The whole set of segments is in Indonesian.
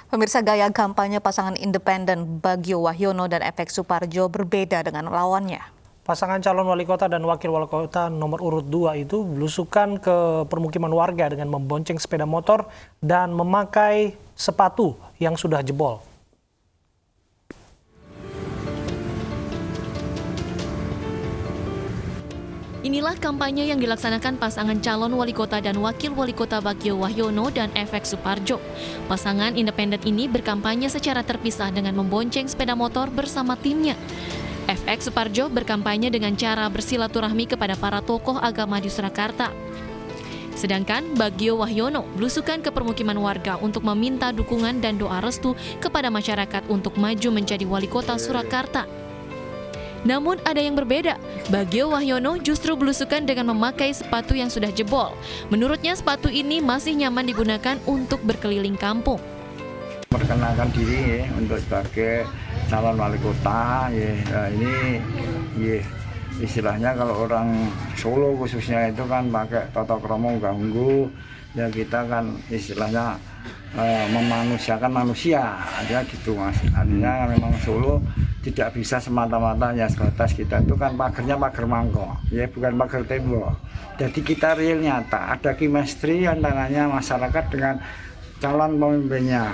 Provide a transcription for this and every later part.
Pemirsa, gaya kampanye pasangan independen Bagio Wahyono dan Efek Suparjo berbeda dengan lawannya. Pasangan calon wali kota dan wakil wali kota nomor urut 2 itu belusukan ke permukiman warga dengan membonceng sepeda motor dan memakai sepatu yang sudah jebol. Inilah kampanye yang dilaksanakan pasangan calon wali kota dan wakil wali kota Bagio Wahyono dan Efek Suparjo. Pasangan independen ini berkampanye secara terpisah dengan membonceng sepeda motor bersama timnya. Efek Suparjo berkampanye dengan cara bersilaturahmi kepada para tokoh agama di Surakarta. Sedangkan Bagio Wahyono belusukan ke permukiman warga untuk meminta dukungan dan doa restu kepada masyarakat untuk maju menjadi wali kota Surakarta. Namun ada yang berbeda, Bagio Wahyono justru belusukan dengan memakai sepatu yang sudah jebol. Menurutnya sepatu ini masih nyaman digunakan untuk berkeliling kampung. Perkenalkan diri untuk sebagai calon wali kota, ini istilahnya kalau orang Solo khususnya itu kan pakai toto kromo ganggu, ya kita kan istilahnya memanusiakan manusia, ya gitu mas. Artinya memang Solo tidak bisa semata-mata ya sebatas kita itu kan pagernya pagar mangkok, ya bukan pagar tembok. Jadi kita real nyata, ada chemistry antaranya masyarakat dengan calon pemimpinnya.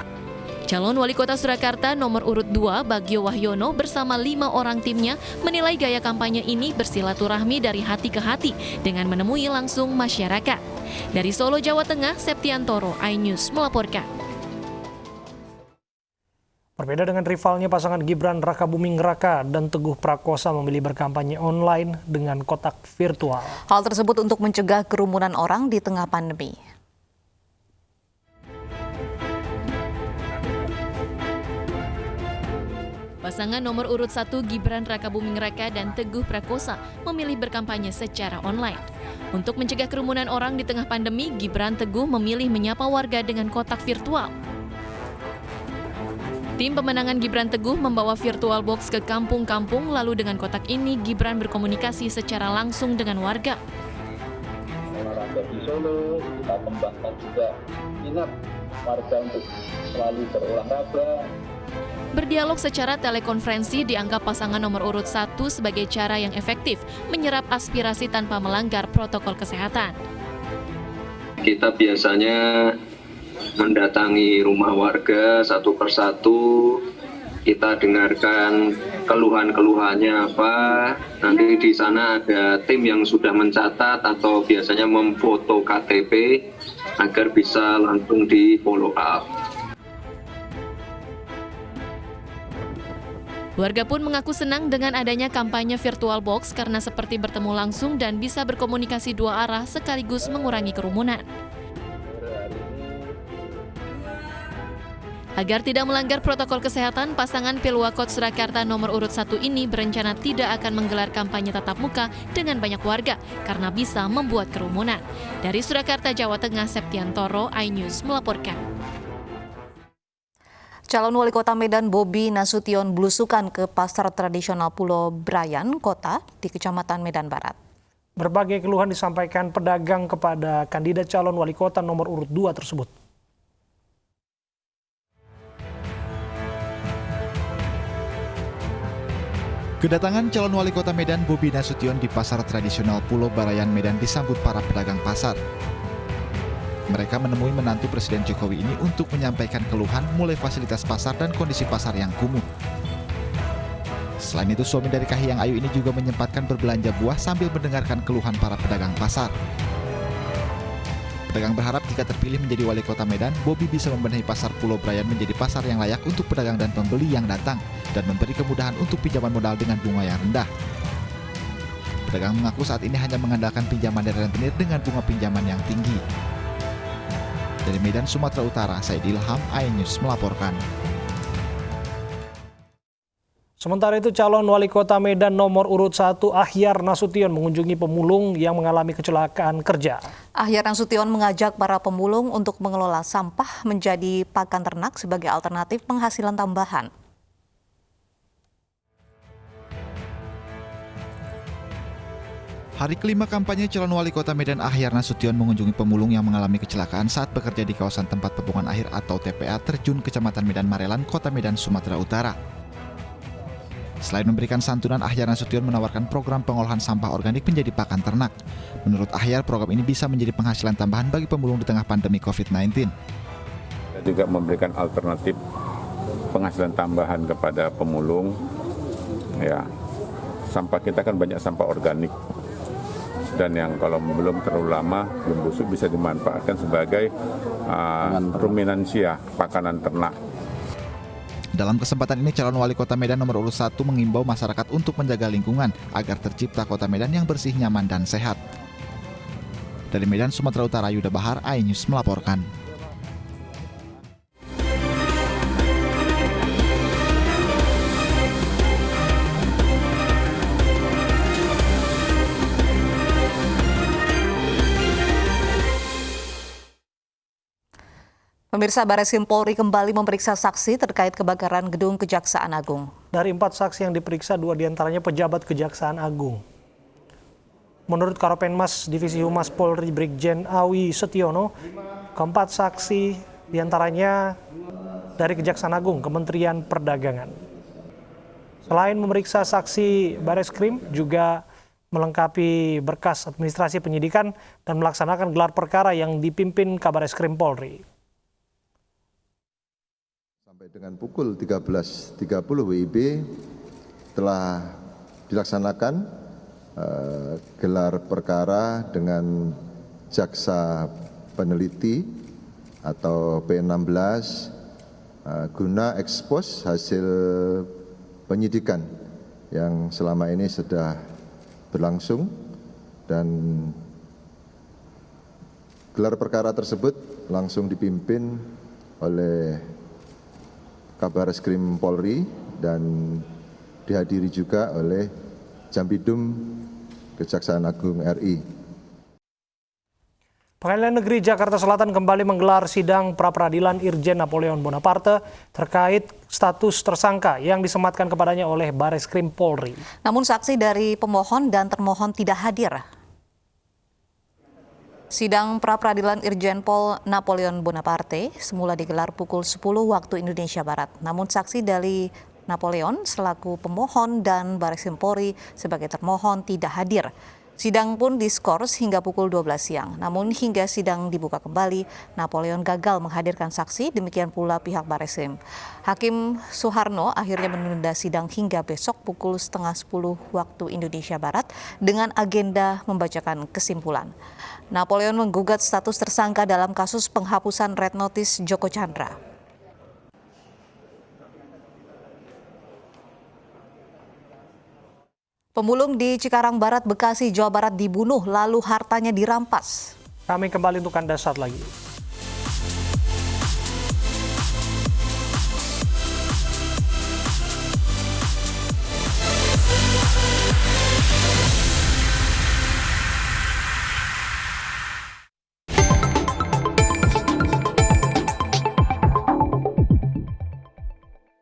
Calon wali kota Surakarta nomor urut 2 Bagio Wahyono bersama 5 orang timnya menilai gaya kampanye ini bersilaturahmi dari hati ke hati dengan menemui langsung masyarakat. Dari Solo, Jawa Tengah, Septiantoro, iNews melaporkan. Berbeda dengan rivalnya, pasangan Gibran Rakabuming Raka dan Teguh Prakosa memilih berkampanye online dengan kotak virtual. Hal tersebut untuk mencegah kerumunan orang di tengah pandemi. Pasangan nomor urut 1 Gibran Rakabuming Raka dan Teguh Prakosa memilih berkampanye secara online. Untuk mencegah kerumunan orang di tengah pandemi, Gibran Teguh memilih menyapa warga dengan kotak virtual. Tim pemenangan Gibran Teguh membawa virtual box ke kampung-kampung, lalu dengan kotak ini Gibran berkomunikasi secara langsung dengan warga. Olahraga di Solo, kita kembangkan juga minat warga untuk selalu berolahraga. Berdialog secara telekonferensi dianggap pasangan nomor urut 1 sebagai cara yang efektif menyerap aspirasi tanpa melanggar protokol kesehatan. Kita biasanya mendatangi rumah warga satu persatu, kita dengarkan keluhan-keluhannya apa. Nanti di sana ada tim yang sudah mencatat atau biasanya memfoto KTP agar bisa langsung di follow up. Warga pun mengaku senang dengan adanya kampanye virtual box karena seperti bertemu langsung dan bisa berkomunikasi dua arah sekaligus mengurangi kerumunan. Agar tidak melanggar protokol kesehatan, pasangan Pilwakot Surakarta nomor urut 1 ini berencana tidak akan menggelar kampanye tatap muka dengan banyak warga karena bisa membuat kerumunan. Dari Surakarta, Jawa Tengah, Septiantoro, iNews melaporkan. Calon wali kota Medan Bobi Nasution belusukan ke pasar tradisional Pulau Brayan, kota di Kecamatan Medan Barat. Berbagai keluhan disampaikan pedagang kepada kandidat calon wali kota nomor urut 2 tersebut. Kedatangan calon wali kota Medan Bobi Nasution di pasar tradisional Pulau Brayan Medan disambut para pedagang pasar. Mereka menemui menantu Presiden Jokowi ini untuk menyampaikan keluhan mulai fasilitas pasar dan kondisi pasar yang kumuh. Selain itu, suami dari Kahiyang Ayu ini juga menyempatkan berbelanja buah sambil mendengarkan keluhan para pedagang pasar. Pedagang berharap jika terpilih menjadi wali kota Medan, Bobi bisa membenahi pasar Pulau Brayan menjadi pasar yang layak untuk pedagang dan pembeli yang datang dan memberi kemudahan untuk pinjaman modal dengan bunga yang rendah. Pedagang mengaku saat ini hanya mengandalkan pinjaman dari rentenir dengan bunga pinjaman yang tinggi. Dari Medan, Sumatera Utara, Said Ilham, iNews melaporkan. Sementara itu, calon wali kota Medan nomor urut 1 Ahyar Nasution mengunjungi pemulung yang mengalami kecelakaan kerja. Ahyar Nasution mengajak para pemulung untuk mengelola sampah menjadi pakan ternak sebagai alternatif penghasilan tambahan. Hari kelima kampanye calon wali kota Medan Ahyar Nasution mengunjungi pemulung yang mengalami kecelakaan saat bekerja di kawasan tempat pembuangan akhir atau TPA Terjun Kecamatan Medan Marelan, Kota Medan, Sumatera Utara. Selain memberikan santunan, Ahyar Nasution menawarkan program pengolahan sampah organik menjadi pakan ternak. Menurut Ahyar, program ini bisa menjadi penghasilan tambahan bagi pemulung di tengah pandemi COVID-19. Kita juga memberikan alternatif penghasilan tambahan kepada pemulung. Ya, sampah kita kan banyak sampah organik. Dan yang kalau belum terlalu lama, belum busuk, bisa dimanfaatkan sebagai ruminansia, pakanan ternak. Dalam kesempatan ini, calon wali kota Medan nomor urut 1 mengimbau masyarakat untuk menjaga lingkungan agar tercipta kota Medan yang bersih, nyaman, dan sehat. Dari Medan, Sumatera Utara, Yuda Bahar, iNews melaporkan. Pemirsa, Barreskrim Polri kembali memeriksa saksi terkait kebakaran gedung Kejaksaan Agung. Dari 4 saksi yang diperiksa, 2 diantaranya pejabat Kejaksaan Agung. Menurut Karopenmas Divisi Humas Polri Brigjen Awi Setiono, keempat saksi diantaranya dari Kejaksaan Agung, Kementerian Perdagangan. Selain memeriksa saksi, Barreskrim juga melengkapi berkas administrasi penyidikan dan melaksanakan gelar perkara yang dipimpin Kabarreskrim Polri. Sampai dengan pukul 13.30 WIB telah dilaksanakan gelar perkara dengan jaksa peneliti atau P16 guna ekspos hasil penyidikan yang selama ini sudah berlangsung, dan gelar perkara tersebut langsung dipimpin oleh Kabarreskrim Polri dan dihadiri juga oleh Jampidum Kejaksaan Agung RI. Pengadilan Negeri Jakarta Selatan kembali menggelar sidang pra-peradilan Irjen Napoleon Bonaparte terkait status tersangka yang disematkan kepadanya oleh Barreskrim Polri. Namun saksi dari pemohon dan termohon tidak hadir. Sidang pra-peradilan Irjen Pol Napoleon Bonaparte semula digelar pukul 10 waktu Indonesia Barat. Namun saksi dari Napoleon selaku pemohon dan Barreskrim Polri sebagai termohon tidak hadir. Sidang pun diskors hingga pukul 12 siang. Namun hingga sidang dibuka kembali, Napoleon gagal menghadirkan saksi, demikian pula pihak Barreskrim. Hakim Suharno akhirnya menunda sidang hingga besok pukul 9:30 waktu Indonesia Barat dengan agenda membacakan kesimpulan. Napoleon menggugat status tersangka dalam kasus penghapusan Red Notice Joko Chandra. Pemulung di Cikarang Barat, Bekasi, Jawa Barat dibunuh lalu hartanya dirampas. Kami kembali untuk Anda saat lagi.